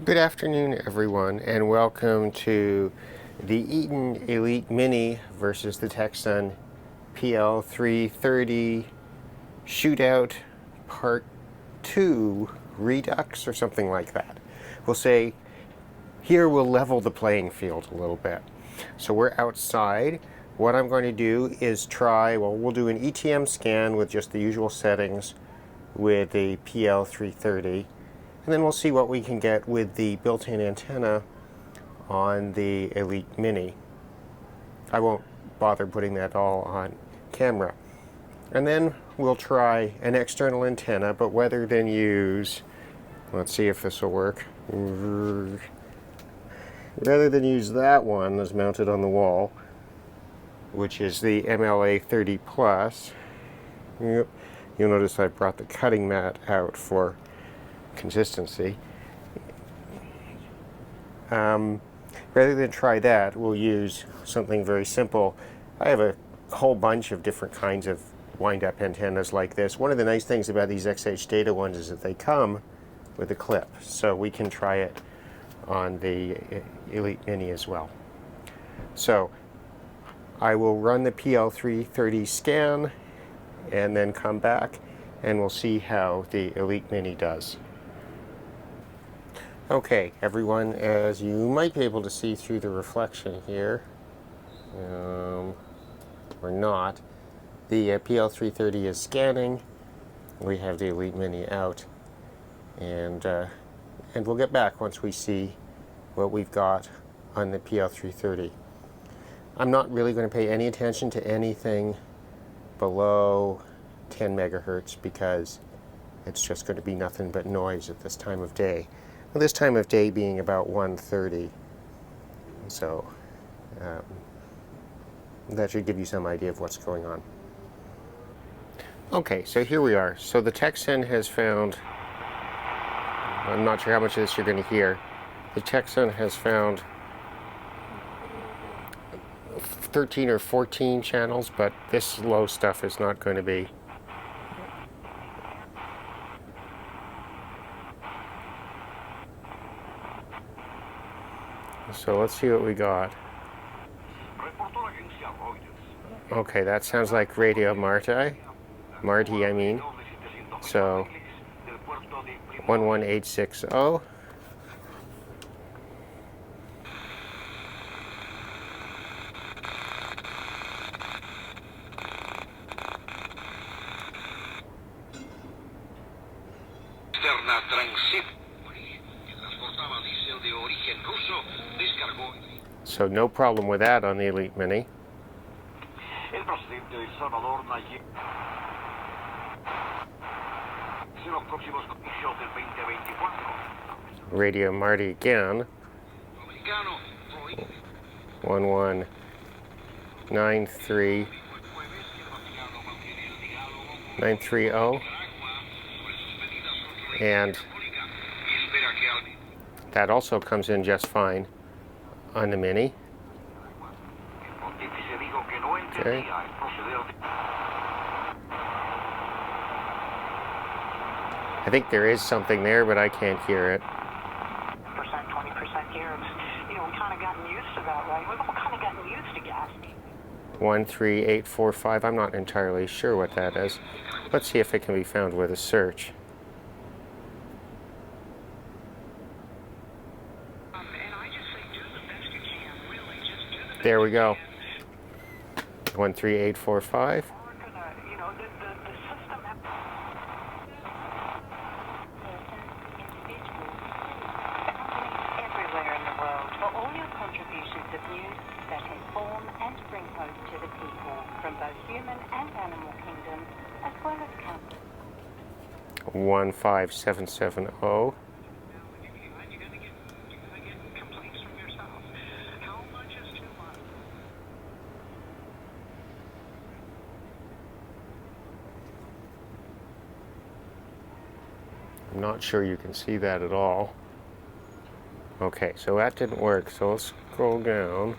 Good afternoon, everyone, and welcome to the Eton Elite Mini versus the Tecsun PL-330 Shootout Part 2 Redux or something like that. We'll say here we'll level the playing field a little bit. So we're outside. What I'm going to do is we'll do an ETM scan with just the usual settings with the PL-330. And then we'll see what we can get with the built-in antenna on the Elite Mini. I won't bother putting that all on camera. And then we'll try an external antenna, but rather than use, let's see if this will work. Rather than use that one that's mounted on the wall, which is the MLA 30 Plus, you'll notice I brought the cutting mat out for consistency. Rather than try that, we'll use something very simple. I have a whole bunch of different kinds of wind-up antennas like this. One of the nice things about these XH Data ones is that they come with a clip, so we can try it on the Elite Mini as well. So I will run the PL-330 scan and then come back and we'll see how the Elite Mini does. Okay, everyone, as you might be able to see through the reflection here, or not, the PL-330 is scanning. We have the Elite Mini out, and we'll get back once we see what we've got on the PL-330. I'm not really going to pay any attention to anything below 10 megahertz because it's just going to be nothing but noise at this time of day. Well, this time of day being about 1:30, so that should give you some idea of what's going on. Okay, so here we are. So the Tecsun has found, I'm not sure how much of this you're going to hear, the Tecsun has found 13 or 14 channels, but this low stuff is not going to be. So let's see what we got. Okay, that sounds like Radio Marti. Marty, I mean. So 11860. So no problem with that on the Elite Mini. Radio Marty again. 1193930. And that also comes in just fine on the Mini. Okay. I think there is something there, but I can't hear it. 20% here. We kind of gotten used to that, right? We've all kind of gotten used to gas. 13845. I'm not entirely sure what that is. Let's see if it can be found with a search. There we go. 13845. Everywhere in the world for all your contributions of news that inform and bring hope to the people from both human and animal kingdoms, as well as 15770. I'm not sure you can see that at all. Okay, so that didn't work, so let's scroll down.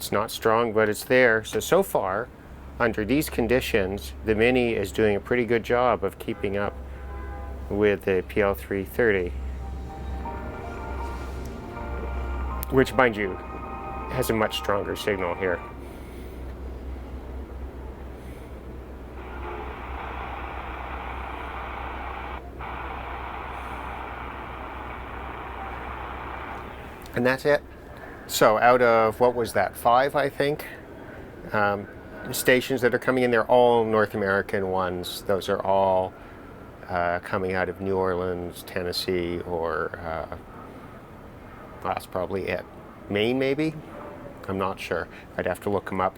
It's not strong, but it's there. So far, under these conditions, the Mini is doing a pretty good job of keeping up with the PL-330, which, mind you, has a much stronger signal here. And that's it. So out of, what was that, 5, I think, stations that are coming in, they're all North American ones. Those are all coming out of New Orleans, Tennessee, or well, that's probably it. Maine, maybe? I'm not sure. I'd have to look them up.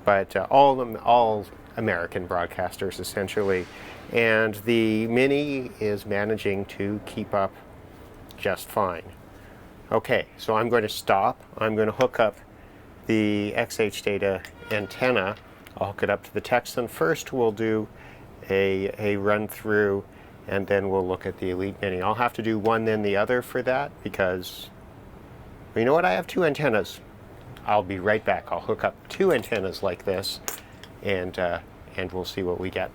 But all American broadcasters, essentially. And the Mini is managing to keep up just fine. Okay, so I'm going to stop. I'm going to hook up the XH data antenna. I'll hook it up to the Tecsun. First we'll do a run through, and then we'll look at the Elite Mini. I'll have to do one then the other for that, because you know what, I have 2 antennas. I'll be right back. I'll hook up 2 antennas like this, and we'll see what we get.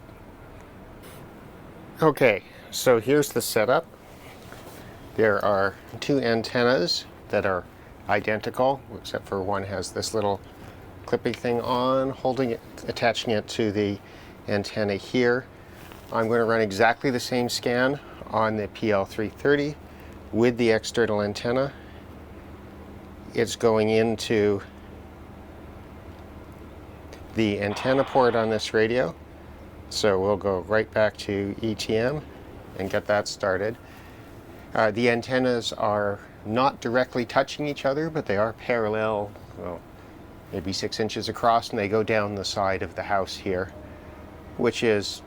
Okay, so here's the setup. There are 2 antennas that are identical, except for one has this little clippy thing on, holding it, attaching it to the antenna here. I'm going to run exactly the same scan on the PL-330 with the external antenna. It's going into the antenna port on this radio. So we'll go right back to ETM and get that started. The antennas are not directly touching each other, but they are parallel, well, maybe 6 inches across, and they go down the side of the house here, which is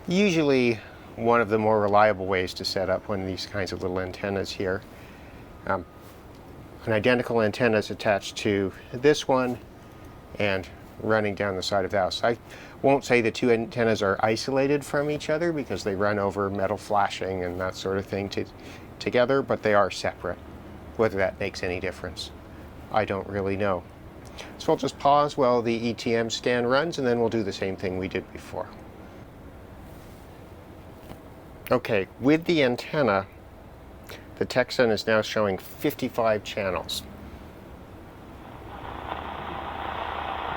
usually one of the more reliable ways to set up one of these kinds of little antennas here. An identical antenna is attached to this one and running down the side of the house. I won't say the 2 antennas are isolated from each other because they run over metal flashing and that sort of thing together, but they are separate. Whether that makes any difference, I don't really know. So I'll just pause while the ETM scan runs, and then we'll do the same thing we did before. Okay, with the antenna, the Tecsun is now showing 55 channels.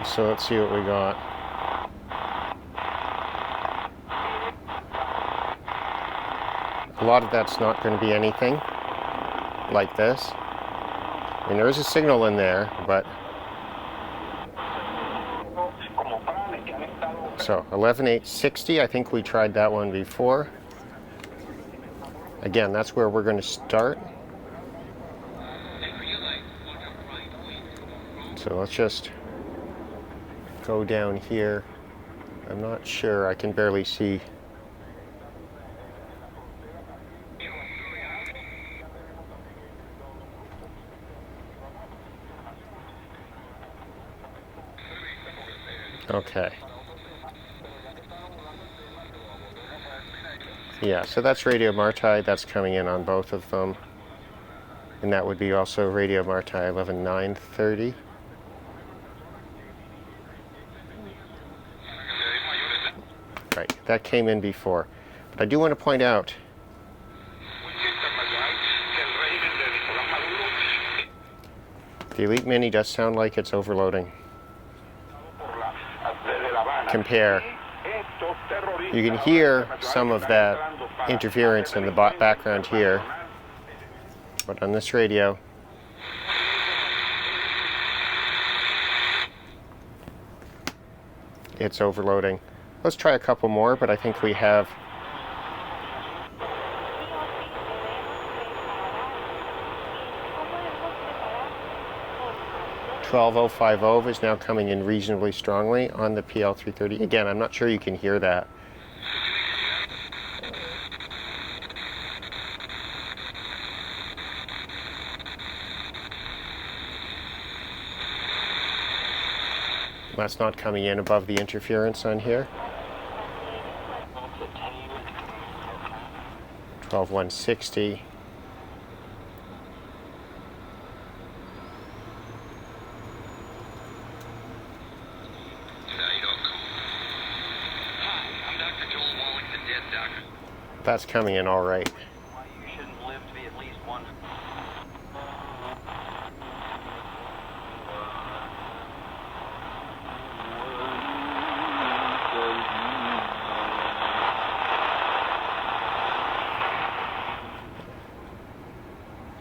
So let's see what we got. A lot of that's not going to be anything like this. I mean, there is a signal in there, but so 11,860, I think we tried that one before. Again, that's where we're going to start. So let's just go down here. I'm not sure, I can barely see. Okay. Yeah, so that's Radio Marti, that's coming in on both of them. And that would be also Radio Marti 11930. Right, that came in before. But I do want to point out the Elite Mini does sound like it's overloading. Compare. You can hear some of that interference in the background here, but on this radio, it's overloading. Let's try a couple more, but I think we have 12050 is now coming in reasonably strongly on the PL-330. Again, I'm not sure you can hear that. That's not coming in above the interference on here. 12160. That's coming in all right. Why you shouldn't live to be at least one.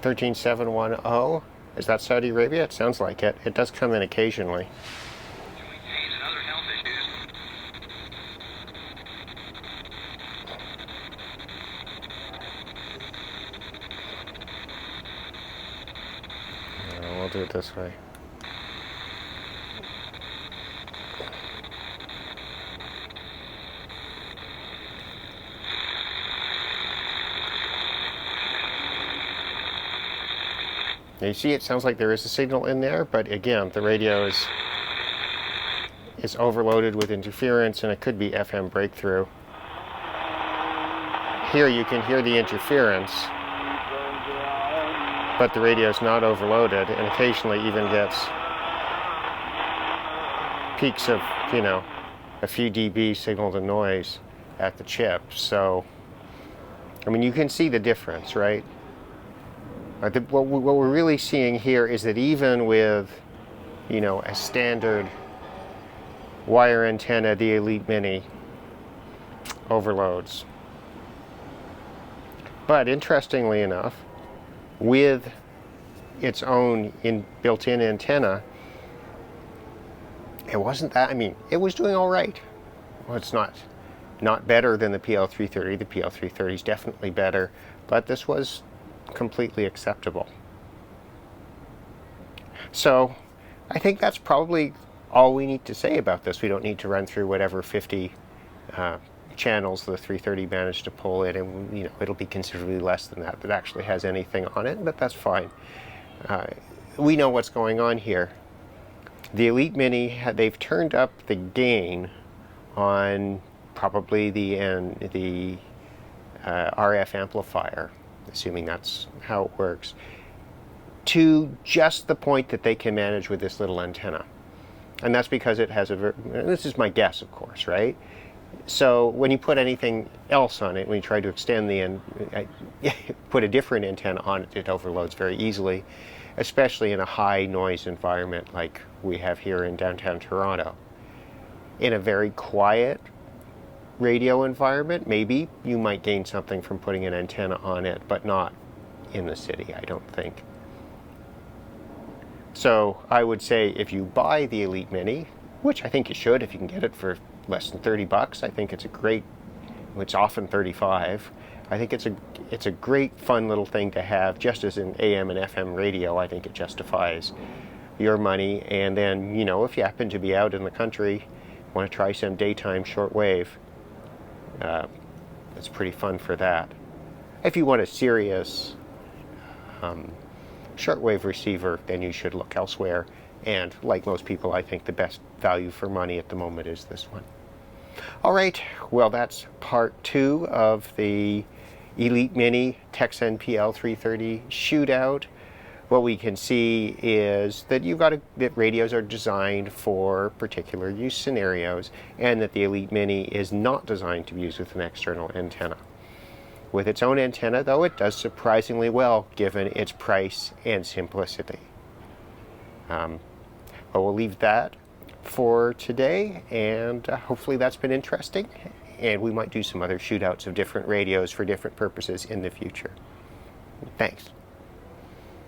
$13,710. Is that Saudi Arabia? It sounds like it. It does come in occasionally. Joint pain and other health issues. We'll do it this way. Now you see, it sounds like there is a signal in there, but again, the radio is overloaded with interference, and it could be FM breakthrough. Here you can hear the interference, but the radio is not overloaded, and occasionally even gets peaks of, you know, a few dB signal to noise at the chip. So, I mean, you can see the difference, right? What we're really seeing here is that even with, you know, a standard wire antenna, the Elite Mini overloads. But interestingly enough, with its own built-in antenna, it wasn't that, I mean, it was doing all right. Well, it's not better than the PL-330. The PL-330 is definitely better, but this was completely acceptable. So I think that's probably all we need to say about this. We don't need to run through whatever 50 channels the 330 managed to pull in, and you know, it'll be considerably less than that actually has anything on it, but that's fine. We know what's going on here. The Elite Mini, they've turned up the gain on probably the RF amplifier, assuming that's how it works, to just the point that they can manage with this little antenna. And that's because it has this is my guess, of course, right? So when you put anything else on it, when you try to extend put a different antenna on it, it overloads very easily, especially in a high noise environment like we have here in downtown Toronto. In a very quiet radio environment, maybe you might gain something from putting an antenna on it, but not in the city, I don't think. So I would say if you buy the Elite Mini, which I think you should if you can get it for less than 30 bucks, I think it's a great, it's often 35. I think it's a great fun little thing to have just as an AM and FM radio. I think it justifies your money. And then, you know, if you happen to be out in the country, want to try some daytime shortwave, it's pretty fun for that. If you want a serious shortwave receiver, then you should look elsewhere. And like most people, I think the best value for money at the moment is this one. All right, well, that's part 2 of the Elite Mini Tecsun PL-330 shootout. What we can see is that that radios are designed for particular use scenarios, and that the Elite Mini is not designed to be used with an external antenna. With its own antenna, though, it does surprisingly well given its price and simplicity. But we'll leave that for today, and hopefully that's been interesting, and we might do some other shootouts of different radios for different purposes in the future. Thanks.